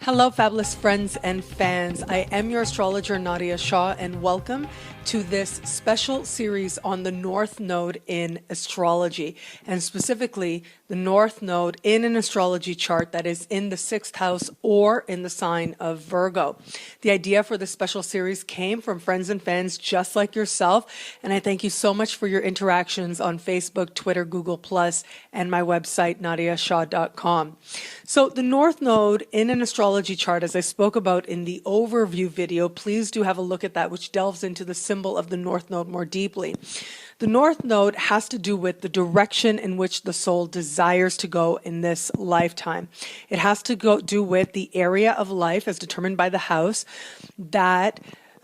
Hello, fabulous friends and fans. I am your astrologer, Nadiya Shah, and welcome to this special series on the North Node in astrology, and specifically the North Node in an astrology chart that is in the 6th house or in the sign of Virgo. The idea for this special series came from friends and fans just like yourself, and I thank you so much for your interactions on Facebook, Twitter, Google+, and my website, nadiyashah.com. So the North Node in an astrology chart, as I spoke about in the overview video, please do have a look at that, which delves into the symbol of the North Node more deeply. The North Node has to do with the direction in which the soul desires to go in this lifetime. It has to do with the area of life as determined by the house that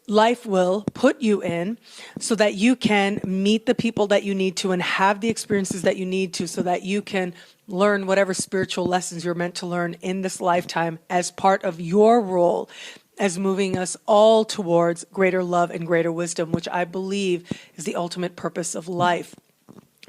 life will put you in so that you can meet the people that you need to and have the experiences that you need to so that you can learn whatever spiritual lessons you're meant to learn in this lifetime as part of your role as moving us all towards greater love and greater wisdom, which I believe is the ultimate purpose of life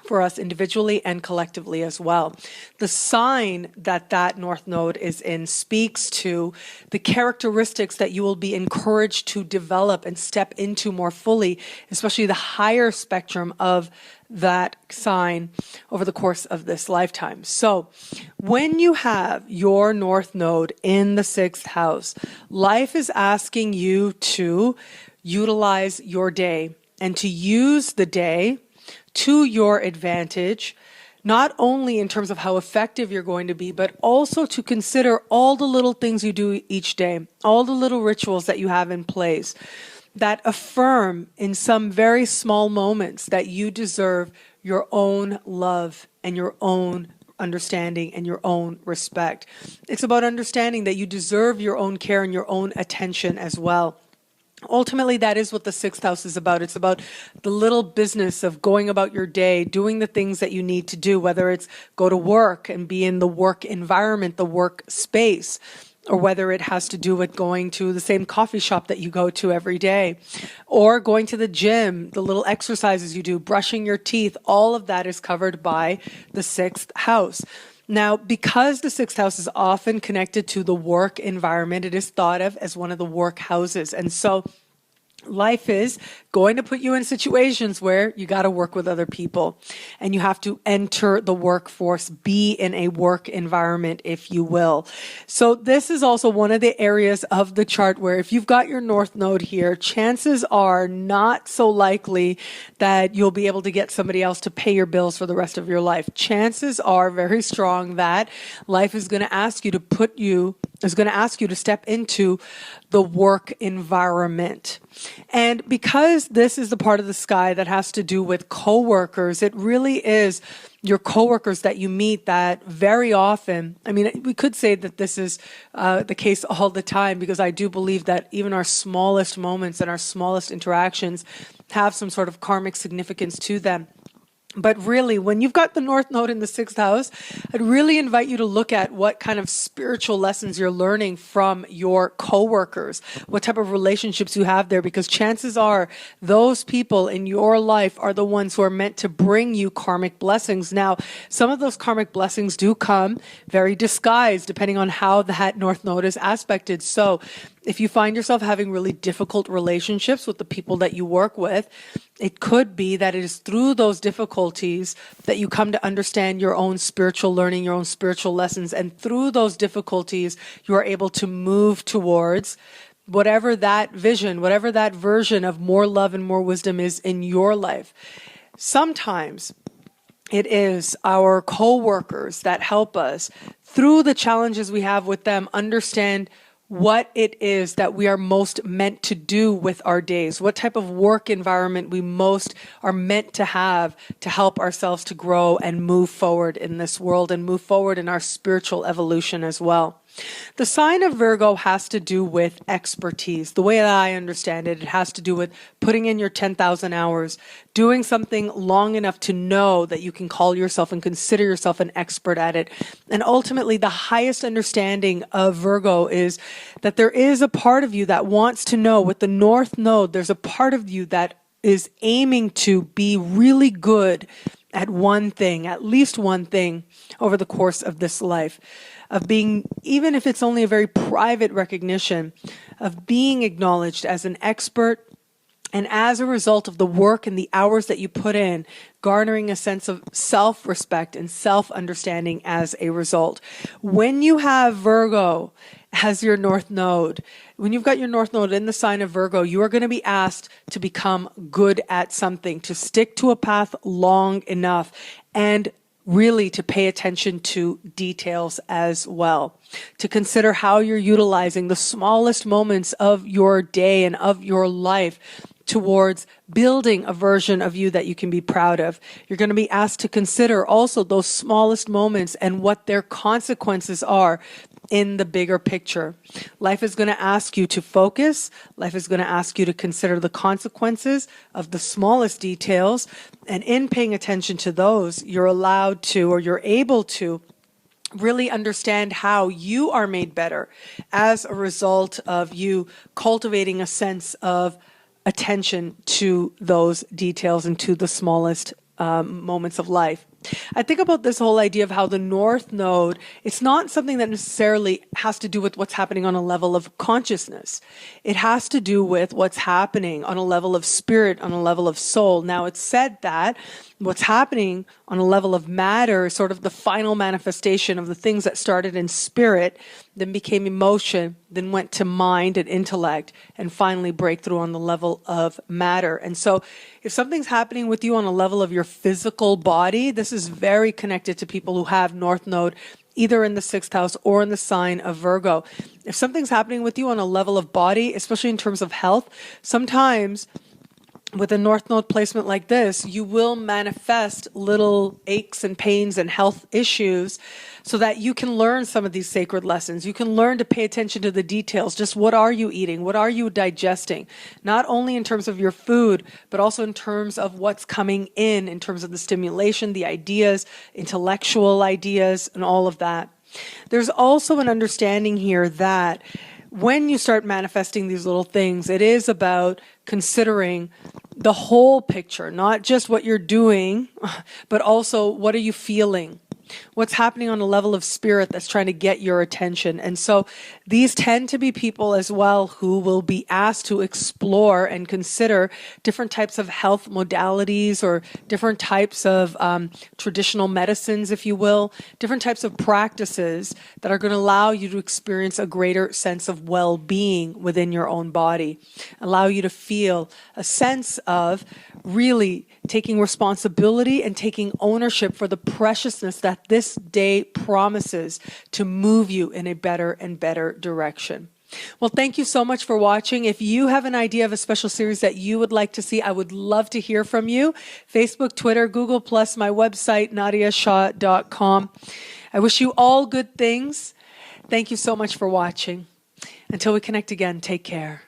for us individually and collectively as well. The sign that that North Node is in speaks to the characteristics that you will be encouraged to develop and step into more fully, especially the higher spectrum of that sign over the course of this lifetime. So when you have your North Node in the 6th house, life is asking you to utilize your day and to use the day to your advantage, not only in terms of how effective you're going to be, but also to consider all the little things you do each day, all the little rituals that you have in place that affirm in some very small moments that you deserve your own love and your own understanding and your own respect. It's about understanding that you deserve your own care and your own attention as well. Ultimately, that is what the 6th house is about. It's about the little business of going about your day, doing the things that you need to do, whether it's go to work and be in the work environment, the work space, or whether it has to do with going to the same coffee shop that you go to every day, or going to the gym, the little exercises you do, brushing your teeth, all of that is covered by the 6th house. Now, because the 6th house is often connected to the work environment, it is thought of as one of the work houses. And so life is going to put you in situations where you got to work with other people and you have to enter the workforce, be in a work environment, if you will. So this is also one of the areas of the chart where if you've got your North Node here, chances are not so likely that you'll be able to get somebody else to pay your bills for the rest of your life. Chances are very strong that life is going to ask you to step into the work environment. And because this is the part of the sky that has to do with coworkers, it really is your coworkers that you meet that very often, I mean, we could say that this is the case all the time, because I do believe that even our smallest moments and our smallest interactions have some sort of karmic significance to them. But really, when you've got the North Node in the 6th house, I'd really invite you to look at what kind of spiritual lessons you're learning from your coworkers, what type of relationships you have there, because chances are those people in your life are the ones who are meant to bring you karmic blessings. Now, some of those karmic blessings do come very disguised, depending on how that North Node is aspected. So if you find yourself having really difficult relationships with the people that you work with, it could be that it is through those difficulties that you come to understand your own spiritual learning, your own spiritual lessons. And through those difficulties, you are able to move towards whatever that vision, whatever that version of more love and more wisdom is in your life. Sometimes it is our coworkers that help us through the challenges we have with them understand what it is that we are most meant to do with our days, what type of work environment we most are meant to have to help ourselves to grow and move forward in this world and move forward in our spiritual evolution as well. The sign of Virgo has to do with expertise. The way that I understand it, it has to do with putting in your 10,000 hours, doing something long enough to know that you can call yourself and consider yourself an expert at it. And ultimately, the highest understanding of Virgo is that there is a part of you that wants to know. With the North Node, there's a part of you that is aiming to be really good at one thing, at least one thing over the course of this life, of being, even if it's only a very private recognition, of being acknowledged as an expert, and as a result of the work and the hours that you put in, garnering a sense of self-respect and self-understanding as a result. When you have Virgo as your North Node, when you've got your North Node in the sign of Virgo, you are going to be asked to become good at something, to stick to a path long enough, and really to pay attention to details as well, to consider how you're utilizing the smallest moments of your day and of your life towards building a version of you that you can be proud of. You're going to be asked to consider also those smallest moments and what their consequences are in the bigger picture. Life is going to ask you to focus. Life is going to ask you to consider the consequences of the smallest details. And in paying attention to those, you're allowed to, or you're able to, really understand how you are made better as a result of you cultivating a sense of attention to those details and to the smallest moments of life. I think about this whole idea of how the North Node, it's not something that necessarily has to do with what's happening on a level of consciousness. It has to do with what's happening on a level of spirit, on a level of soul. Now, it's said that what's happening on a level of matter is sort of the final manifestation of the things that started in spirit, then became emotion, then went to mind and intellect, and finally breakthrough on the level of matter. And so if something's happening with you on a level of your physical body, this is very connected to people who have North Node either in the 6th house or in the sign of Virgo. If something's happening with you on a level of body, especially in terms of health, sometimes with a North Node placement like this, you will manifest little aches and pains and health issues so that you can learn some of these sacred lessons. You can learn to pay attention to the details. Just what are you eating? What are you digesting? Not only in terms of your food, but also in terms of what's coming in terms of the stimulation, the ideas, intellectual ideas, and all of that. There's also an understanding here that when you start manifesting these little things, it is about considering the whole picture, not just what you're doing, but also what are you feeling? What's happening on a level of spirit that's trying to get your attention. And so these tend to be people as well who will be asked to explore and consider different types of health modalities or different types of traditional medicines, if you will, different types of practices that are going to allow you to experience a greater sense of well-being within your own body, allow you to feel a sense of really taking responsibility and taking ownership for the preciousness that this day promises to move you in a better and better direction. Well, thank you so much for watching. If you have an idea of a special series that you would like to see, I would love to hear from you. Facebook, Twitter, Google+, my website, nadiyashah.com. I wish you all good things. Thank you so much for watching. Until we connect again, take care.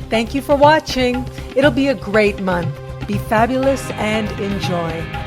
Thank you for watching. It'll be a great month. Be fabulous and enjoy.